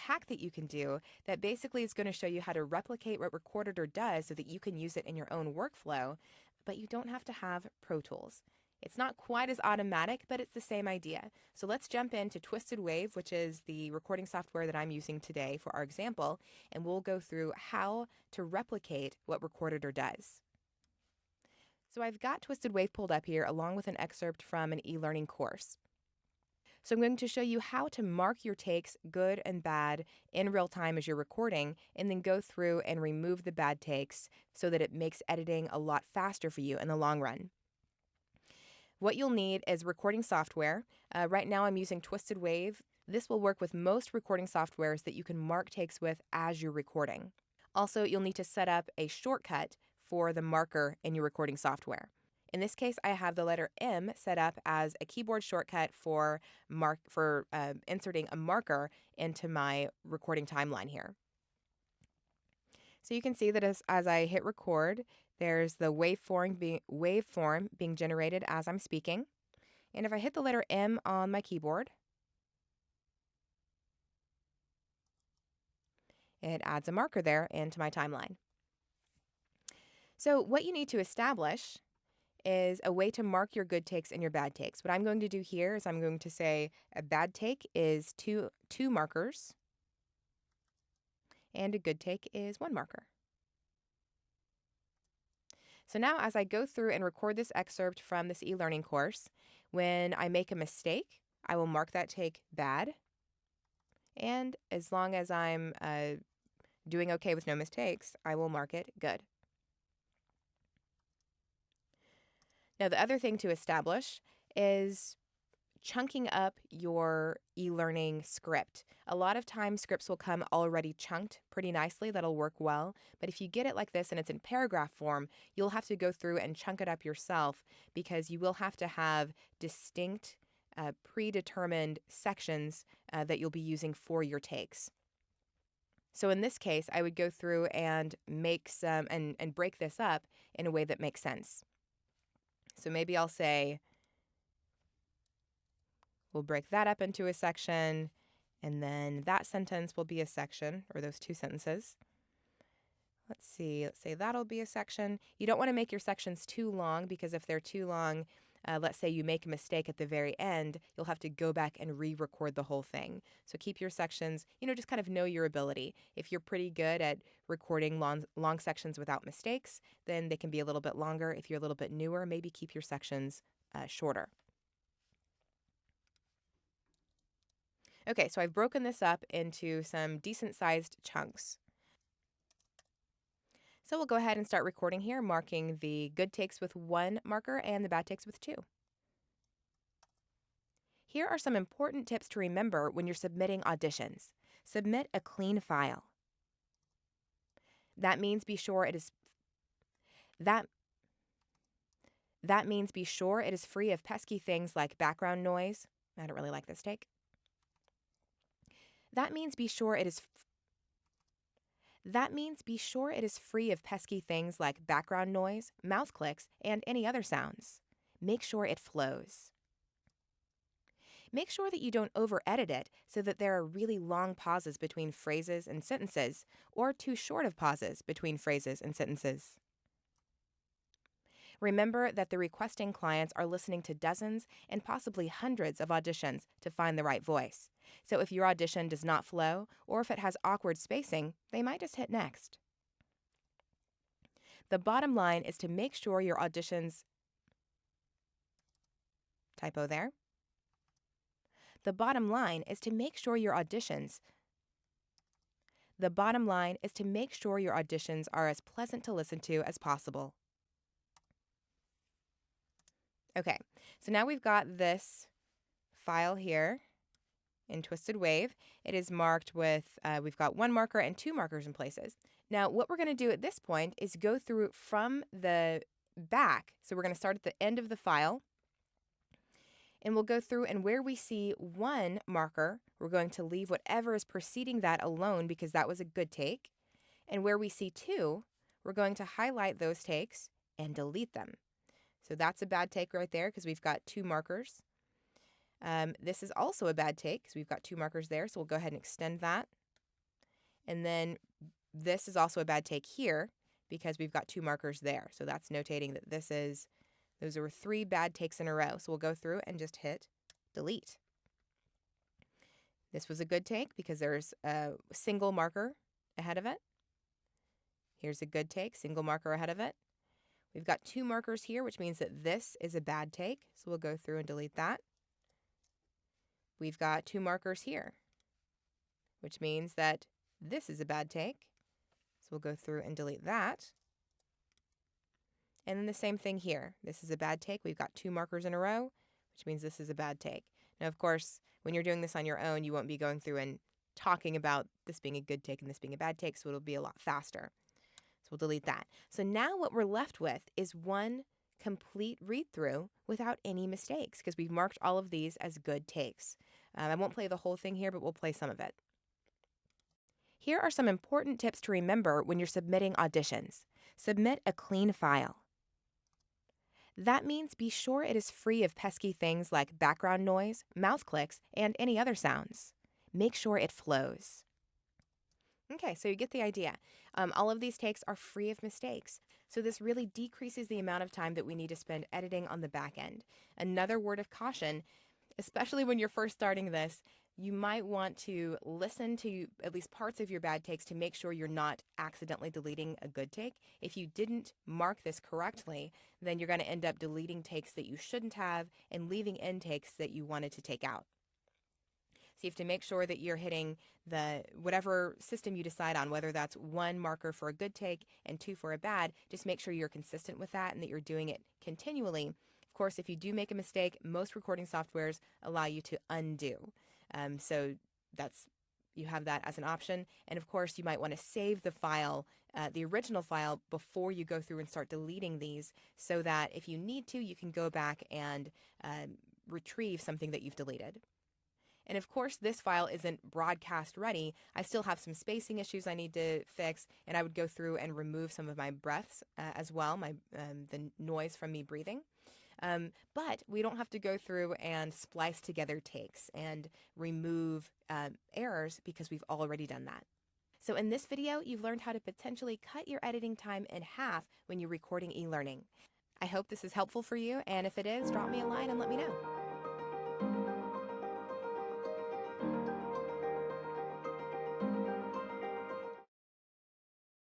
hack that you can do that basically is going to show you how to replicate what Recorder does so that you can use it in your own workflow, but you don't have to have Pro Tools. It's not quite as automatic, but it's the same idea. So let's jump into Twisted Wave, which is the recording software that I'm using today for our example, and we'll go through how to replicate what Recorder does. So I've got Twisted Wave pulled up here along with an excerpt from an e-learning course. So I'm going to show you how to mark your takes, good and bad, in real time as you're recording, and then go through and remove the bad takes so that it makes editing a lot faster for you in the long run. What you'll need is recording software. Right now I'm using Twisted Wave. This will work with most recording softwares that you can mark takes with as you're recording. Also, you'll need to set up a shortcut for the marker in your recording software. In this case, I have the letter M set up as a keyboard shortcut for inserting a marker into my recording timeline here. So you can see that as I hit record, there's the waveform being generated as I'm speaking. And if I hit the letter M on my keyboard, it adds a marker there into my timeline. So what you need to establish is a way to mark your good takes and your bad takes. What I'm going to do here is I'm going to say a bad take is two markers, and a good take is 1 marker. So now as I go through and record this excerpt from this e-learning course, when I make a mistake, I will mark that take bad. And as long as I'm doing okay with no mistakes, I will mark it good. Now, the other thing to establish is chunking up your e-learning script. A lot of times scripts will come already chunked pretty nicely. That'll work well. But if you get it like this and it's in paragraph form, you'll have to go through and chunk it up yourself because you will have to have distinct, predetermined sections that you'll be using for your takes. So in this case, I would go through and make some and break this up in a way that makes sense. So maybe I'll say, we'll break that up into a section, and then that sentence will be a section, or those 2 sentences. Let's say that'll be a section. You don't want to make your sections too long, because if they're too long, let's say you make a mistake at the very end, you'll have to go back and re-record the whole thing. So keep your sections, just kind of know your ability. If you're pretty good at recording long sections without mistakes, then they can be a little bit longer. If you're a little bit newer, maybe keep your sections shorter. Okay, so I've broken this up into some decent-sized chunks. So we'll go ahead and start recording here, marking the good takes with 1 marker and the bad takes with 2. Here are some important tips to remember when you're submitting auditions. Submit a clean file. That means be sure it is free of pesky things like background noise. I don't really like this take. That means be sure it is free of pesky things like background noise, mouth clicks, and any other sounds. Make sure it flows. Make sure that you don't over-edit it so that there are really long pauses between phrases and sentences, or too short of pauses between phrases and sentences. Remember that the requesting clients are listening to dozens and possibly hundreds of auditions to find the right voice. So if your audition does not flow, or if it has awkward spacing, they might just hit next. The bottom line is to make sure your auditions... Typo there. The bottom line is to make sure your auditions are as pleasant to listen to as possible. Okay, so now we've got this file here in Twisted Wave. It is marked with, we've got 1 marker and 2 markers in places. Now, what we're going to do at this point is go through from the back. So we're going to start at the end of the file, and we'll go through, and where we see 1 marker, we're going to leave whatever is preceding that alone because that was a good take. And where we see 2, we're going to highlight those takes and delete them. So that's a bad take right there because we've got 2 markers. This is also a bad take because we've got 2 markers there, so we'll go ahead and extend that. And then this is also a bad take here because we've got 2 markers there. So that's notating that those are 3 bad takes in a row. So we'll go through and just hit delete. This was a good take because there's a single marker ahead of it. Here's a good take, single marker ahead of it. We've got 2 markers here, which means that this is a bad take. So we'll go through and delete that. We've got 2 markers here, which means that this is a bad take. So we'll go through and delete that. And then the same thing here. This is a bad take. We've got 2 markers in a row, which means this is a bad take. Now, of course, when you're doing this on your own, you won't be going through and talking about this being a good take and this being a bad take, so it'll be a lot faster. So we'll delete that. So now what we're left with is one complete read-through without any mistakes because we've marked all of these as good takes. I won't play the whole thing here, but we'll play some of it. Here are some important tips to remember when you're submitting auditions. Submit a clean file. That means be sure it is free of pesky things like background noise, mouth clicks, and any other sounds. Make sure it flows. Okay, so you get the idea. All of these takes are free of mistakes. So this really decreases the amount of time that we need to spend editing on the back end. Another word of caution, especially when you're first starting this, you might want to listen to at least parts of your bad takes to make sure you're not accidentally deleting a good take. If you didn't mark this correctly, then you're going to end up deleting takes that you shouldn't have and leaving in takes that you wanted to take out. So you have to make sure that you're hitting whatever system you decide on, whether that's 1 marker for a good take and 2 for a bad. Just make sure you're consistent with that and that you're doing it continually. Of course, if you do make a mistake, most recording softwares allow you to undo. So you have that as an option. And of course, you might want to save the file, the original file, before you go through and start deleting these so that if you need to, you can go back and retrieve something that you've deleted. And of course, this file isn't broadcast ready. I still have some spacing issues I need to fix, and I would go through and remove some of my breaths as well, the noise from me breathing. But we don't have to go through and splice together takes and remove errors because we've already done that. So in this video, you've learned how to potentially cut your editing time in half when you're recording e-learning. I hope this is helpful for you, and if it is, drop me a line and let me know.